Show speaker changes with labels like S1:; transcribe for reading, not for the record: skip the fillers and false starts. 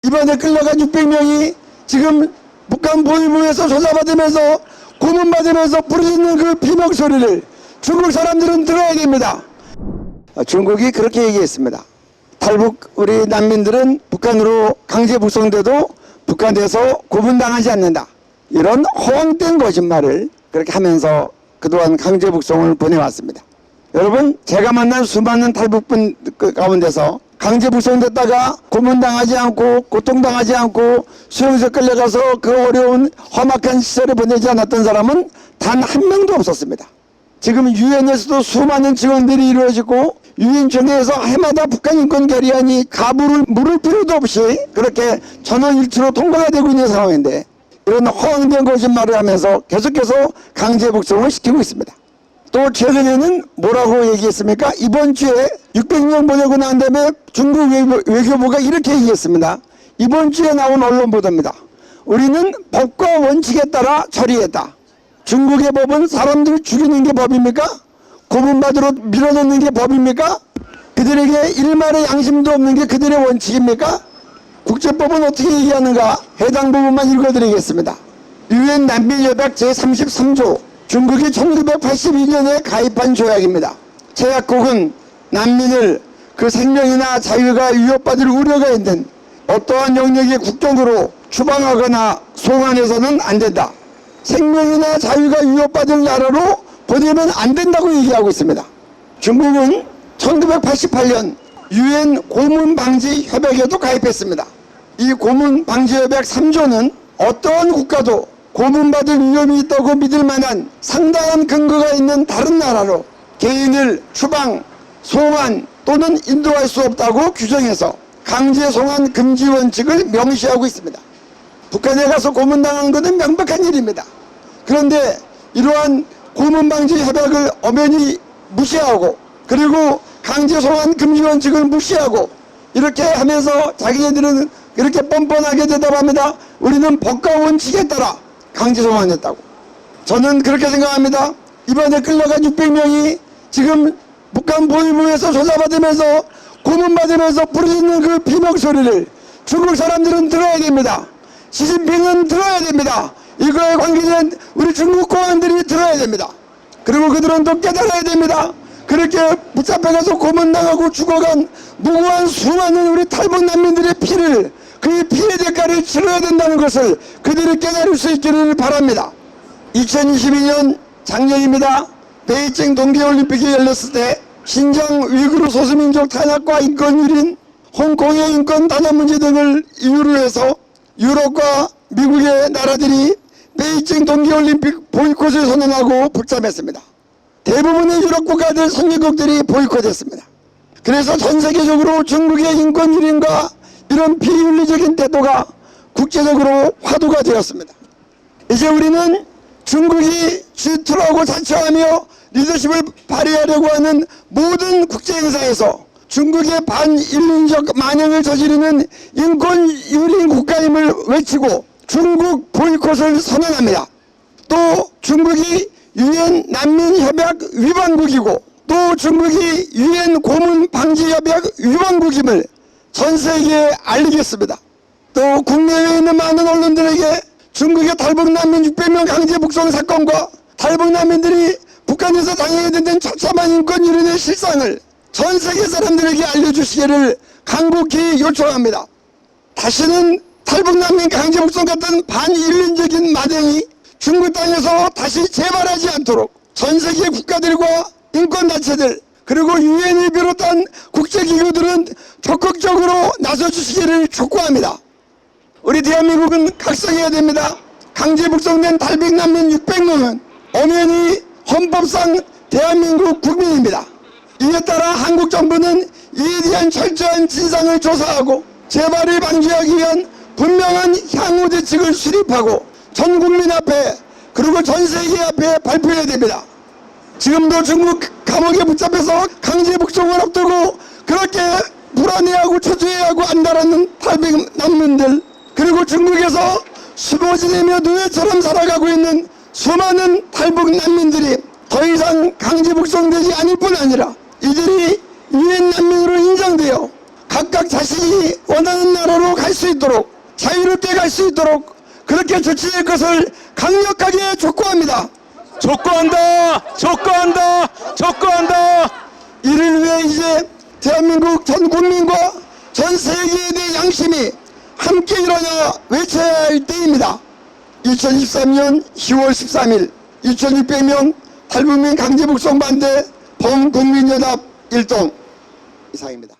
S1: 이번에 끌려간 600명이 지금 북한 보위부에서 조사받으면서 고문받으면서 부르짖는 그 비명 소리를 중국 사람들은 들어야 됩니다. 중국이 그렇게 얘기했습니다. 탈북 우리 난민들은 북한으로 강제 북송돼도 북한에서 고문당하지 않는다. 이런 허황된 거짓말을 그렇게 하면서 그동안 강제 북송을 보내왔습니다. 여러분, 제가 만난 수많은 탈북분 가운데서 강제 북송됐다가 고문당하지 않고 고통당하지 않고 수용소 끌려가서 그 어려운 험악한 시설에 보내지 않았던 사람은 단 한 명도 없었습니다. 지금 유엔에서도 수많은 지원들이 이루어지고 유엔 총회에서 해마다 북한 인권 결의안이 가부를 물을 필요도 없이 그렇게 전원일치로 통과가 되고 있는 상황인데 이런 허황된 거짓말을 하면서 계속해서 강제 북송을 시키고 있습니다. 또 최근에는 뭐라고 얘기했습니까? 이번 주에 600명 보내고 난 다음에 중국 외교부가 이렇게 얘기했습니다. 이번 주에 나온 언론 보도입니다. 우리는 법과 원칙에 따라 처리했다. 중국의 법은 사람들 죽이는 게 법입니까? 고문받으러 밀어넣는 게 법입니까? 그들에게 일말의 양심도 없는 게 그들의 원칙입니까? 국제법은 어떻게 얘기하는가? 해당 부분만 읽어드리겠습니다. 유엔 난민협약 제33조 중국이 1982년에 가입한 조약입니다. 제약국은 난민을 그 생명이나 자유가 위협받을 우려가 있는 어떠한 영역의 국경으로 추방하거나 송환해서는 안 된다. 생명이나 자유가 위협받을 나라로 보내면 안 된다고 얘기하고 있습니다. 중국은 1988년 유엔 고문방지협약에도 가입했습니다. 이 고문방지협약 3조는 어떠한 국가도 고문받을 위험이 있다고 믿을 만한 상당한 근거가 있는 다른 나라로 개인을 추방, 송환 또는 인도할 수 없다고 규정해서 강제 송환 금지 원칙을 명시하고 있습니다. 북한에 가서 고문당하는 것은 명백한 일입니다. 그런데 이러한 고문방지 협약을 엄연히 무시하고 그리고 강제 송환 금지 원칙을 무시하고 이렇게 하면서 자기네들은 이렇게 뻔뻔하게 대답합니다. 우리는 법과 원칙에 따라 강제 송환했다고. 저는 그렇게 생각합니다. 이번에 끌려간 600명이 지금 북한 보위부에서 조사받으면서 고문받으면서 부르짖는 그 비명 소리를 중국 사람들은 들어야 됩니다. 시진핑은 들어야 됩니다. 이거에 관계된 우리 중국 공안들이 들어야 됩니다. 그리고 그들은 또 깨달아야 됩니다. 그렇게 붙잡혀가서 고문당하고 죽어간 무고한 수많은 우리 탈북 난민들의 피를 그 피해 대가를 치러야 된다는 것을 그들이 깨달을 수 있기를 바랍니다. 2022년 작년입니다. 베이징 동계올림픽이 열렸을 때 신장 위구르 소수민족 탄압과 인권 유린, 홍콩의 인권 탄압 문제 등을 이유로 해서 유럽과 미국의 나라들이 베이징 동계올림픽 보이콧을 선언하고 불참했습니다. 대부분의 유럽 국가들 선진국들이 보이콧했습니다. 그래서 전 세계적으로 중국의 인권 유린과 이런 비윤리적인 태도가 국제적으로 화두가 되었습니다. 이제 우리는 중국이 질투하고 자처하며 리더십을 발휘하려고 하는 모든 국제행사에서 중국의 반인륜적 만행을 저지르는 인권 유린 국가임을 외치고 중국 보이콧을 선언합니다. 또 중국이 유엔 난민협약 위반국이고 또 중국이 유엔 고문방지협약 위반국임을 전 세계에 알리겠습니다. 또 국내에 있는 많은 언론들에게 중국의 탈북 난민 600명 강제 북송 사건과 탈북 난민들이 북한에서 당해야 되는 처참한 인권 유린의 실상을 전 세계 사람들에게 알려주시기를 간곡히 요청합니다. 다시는 탈북 난민 강제 북송 같은 반인륜적인 만행이 중국 땅에서 다시 재발하지 않도록 전 세계 국가들과 인권단체들 그리고 유엔을 비롯한 국제기구들은 적극적으로 나서주시기를 촉구합니다. 우리 대한민국은 각성해야 됩니다. 강제 북송된 탈북 난민 600명은 엄연히 헌법상 대한민국 국민입니다. 이에 따라 한국 정부는 이에 대한 철저한 진상을 조사하고 재발을 방지하기 위한 분명한 향후 대책을 수립하고 전 국민 앞에 그리고 전 세계 앞에 발표해야 됩니다. 지금도 중국 감옥에 붙잡혀서 강제 북송을 앞두고 그렇게 불안해하고 초조해하고 안달하는 탈북 난민들 그리고 중국에서 수고 지내며 노예처럼 살아가고 있는 수많은 탈북 난민들이 더 이상 강제 북송되지 않을 뿐 아니라 이들이 유엔 난민으로 인정되어 각각 자신이 원하는 나라로 갈 수 있도록 자유롭게 갈 수 있도록 그렇게 조치될 것을 강력하게 촉구합니다.
S2: 촉구한다.
S1: 이를 위해 이제 대한민국 전 국민과 전 세계에 대한 양심이 함께 일어나 외쳐야 할 때입니다. 2013년 10월 13일 2600명 탈북민 강제 북송 반대 범국민연합 일동 이상입니다.